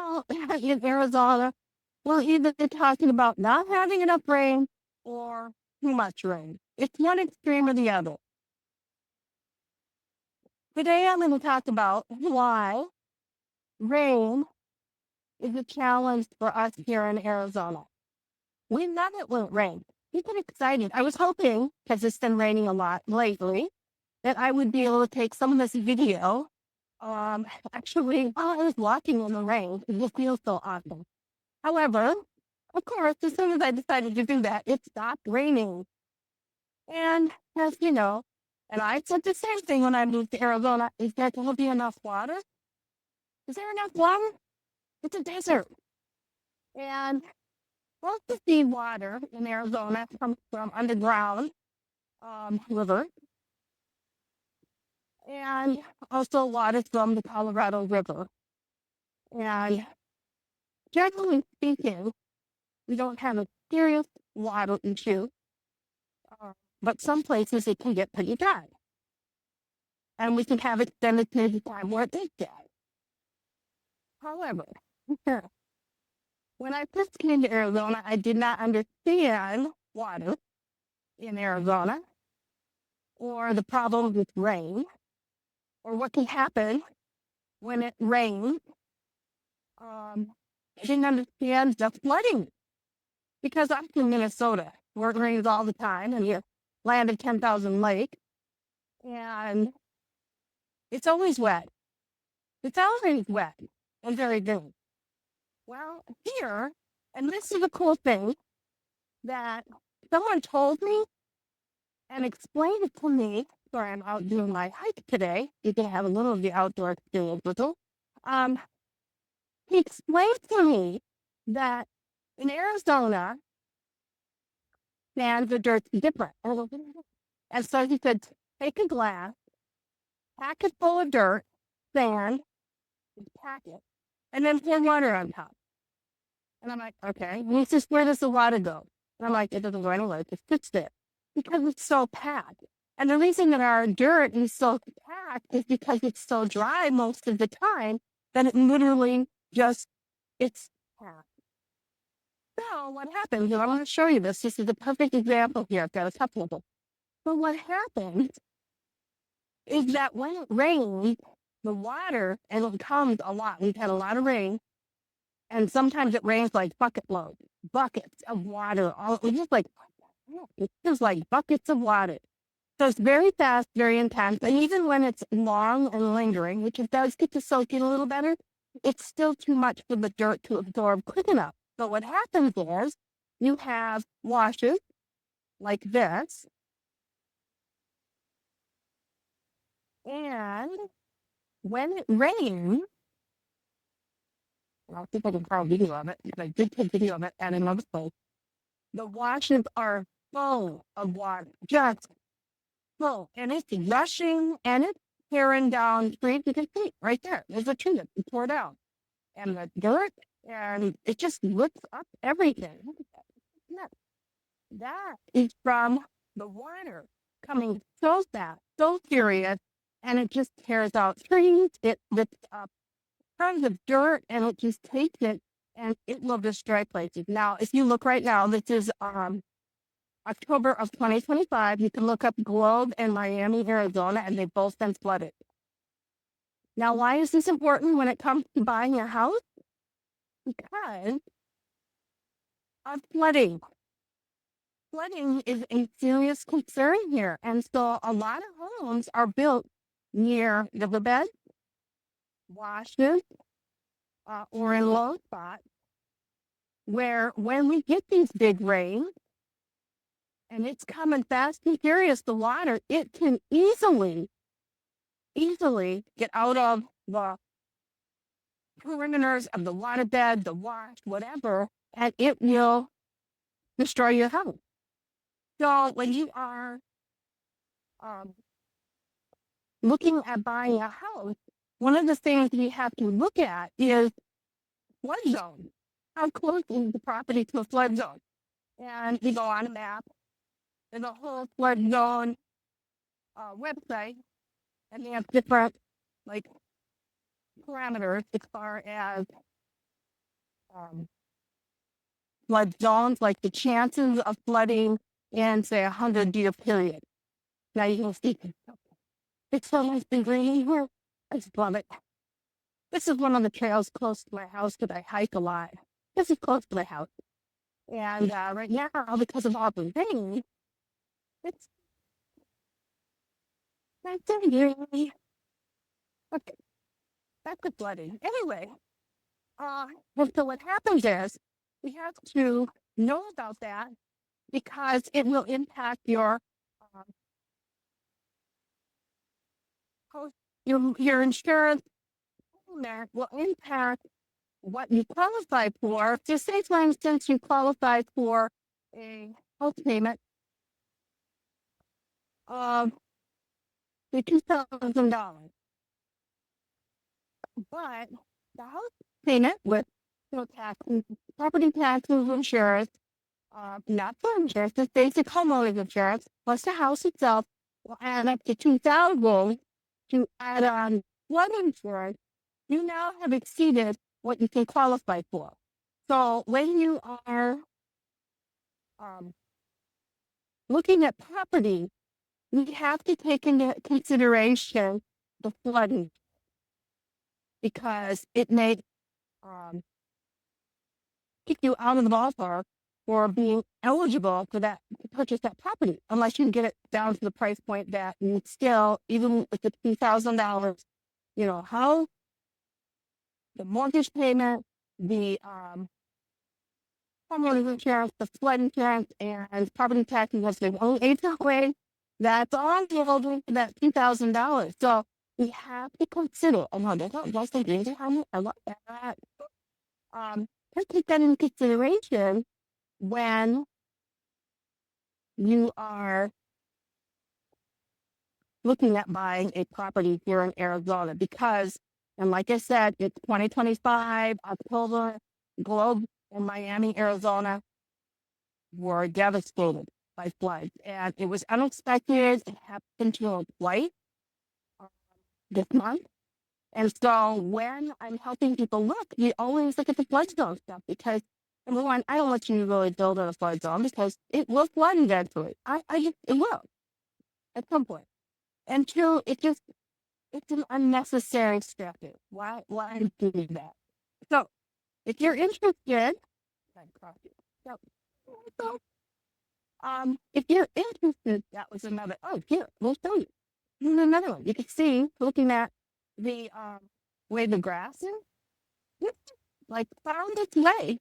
Well, in Arizona, we're either talking about not having enough rain or too much rain. It's one extreme or the other. Today, I'm going to talk about why rain is a challenge for us here in Arizona. We love it when it rains. We get excited. I was hoping, because it's been raining a lot lately, that I would be able to take some of this video. Actually, while I was walking in the rain, it just feels so awesome. However, of course, as soon as I decided to do that, it stopped raining. And as you know, and I said the same thing when I moved to Arizona, is there going to be enough water? Is there enough water? It's a desert. And most of the water in Arizona comes from underground river, and also water from the Colorado River. And generally speaking, we don't have a serious water issue, but some places it can get pretty dry. And we can have extended periods of time where it is dry. However, when I first came to Arizona, I did not understand water in Arizona or the problem with rain or what can happen when it rains. I didn't understand the flooding because I'm from Minnesota where it rains all the time and you land at 10,000 Lake and it's always wet. It's always wet and very dry. Well, here, and this is a cool thing that someone told me and explained it to me. Sorry, I'm out doing my hike today. You can have a little of the outdoor experience with it. He explained to me that in Arizona, sand, the dirt's different. And so he said, take a glass, pack it full of dirt, sand, pack it, and then pour water on top. And I'm like, okay. And he says, where does the water go? And I'm like, it doesn't go anywhere. It just sits there because it's so packed. And the reason that our dirt is so packed is because it's so dry most of the time that it literally just, it's packed. So what happens, and I want to show you this. This is a perfect example here. I've got a couple of them. So what happens is that when it rains, the water, and it comes a lot. We've had a lot of rain. And sometimes it rains like buckets of water. It's just like, it's just like buckets of water. So it's very fast, very intense. And even when it's long and lingering, which it does get to soak in a little better, it's still too much for the dirt to absorb quick enough. So what happens is you have washes like this. And when it rains, I'll see if I can find a video of it, because I did take a video of it at another place. The washes are full of water, just full. And it's rushing and it's tearing down trees. You can see right there. There's a tree that's tore down. And the dirt, and it just lifts up everything. Look at that. That is from the water coming so fast, so furious, and it just tears out trees. It lifts up tons of dirt, and it just takes it and it will destroy places. Now, if you look right now, this is October of 2025. You can look up Globe and Miami, Arizona, and they've both been flooded. Now, why is this important when it comes to buying a house? Because of flooding. Flooding is a serious concern here. And so a lot of homes are built near riverbeds, washes, or in low spots where when we get these big rains and it's coming fast and furious, the water, it can easily get out of the perimeters of the waterbed, the wash, whatever, and it will destroy your house. So when you are looking at buying a house, one of the things we have to look at is flood zone. How close is the property to a flood zone? And we go on a map. There's a whole flood zone website, and they have different like parameters as far as flood zones, like the chances of flooding in, say, 100-year period. Now you can see it's so nice and green here. I just love it. This is one of the trails close to my house that I hike a lot. This is close to my house. And right now, because of all the rain, it's nice and green. Okay, that's the flooding. Anyway, and so what happens is we have to know about that because it will impact your your insurance payment will impact what you qualify for. Just say, for instance, you qualify for a house payment of $2,000, but the house payment with taxes, property taxes, insurance, not for insurance, just basic homeowners insurance, plus the house itself will add up to $2,000 to add on flood insurance. You now have exceeded what you can qualify for. So when you are looking at property, you have to take into consideration the flooding because it may kick you out of the ballpark for being eligible for that to purchase that property, unless you can get it down to the price point that you still, even with the $2,000, how the mortgage payment, the homeowners insurance, the flood insurance, and property taxes was the only HOA. That's all rolled into that $2,000. So we have to consider, oh no, that's not just the green how I love that. Let's take that into consideration when you are looking at buying a property here in Arizona because, and like I said, it's 2025, October, Globe in Miami, Arizona were devastated by floods. And it was unexpected. It happened to a flight this month. And so when I'm helping people look, you always look at the flood zone stuff because number one, I don't want you to really build in a flood zone because it will flood eventually. It will at some point. And two, it's an unnecessary stressor. Why do that? So if you're interested, if you're interested, that was another. Oh, here, we'll show you. Here's another one. You can see looking at the way the grass is, it's like found its way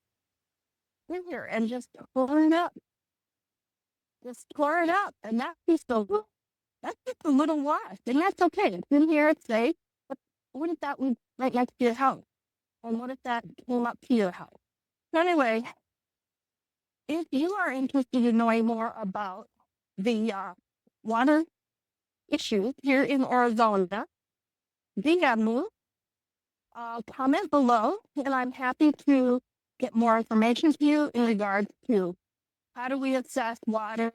in here and just pour it up. Just pour it up, and that piece of that's just a little wash, and that's okay. It's in here, it's safe. But what if that was right next to your house? And what if that came up to your house? So anyway, if you are interested in knowing more about the water issues here in Arizona, DM me, comment below, and I'm happy to get more information to you in regards to how do we assess water,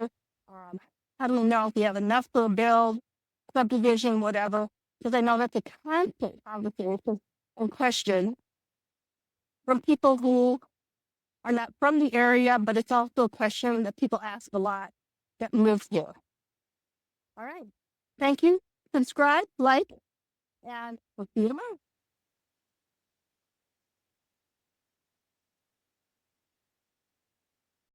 how do we know if we have enough for a build, subdivision, whatever, because I know that's a constant conversation and question from people who are not from the area, but it's also a question that people ask a lot that moves here. All right. Thank you. Subscribe, like, and we'll see you tomorrow.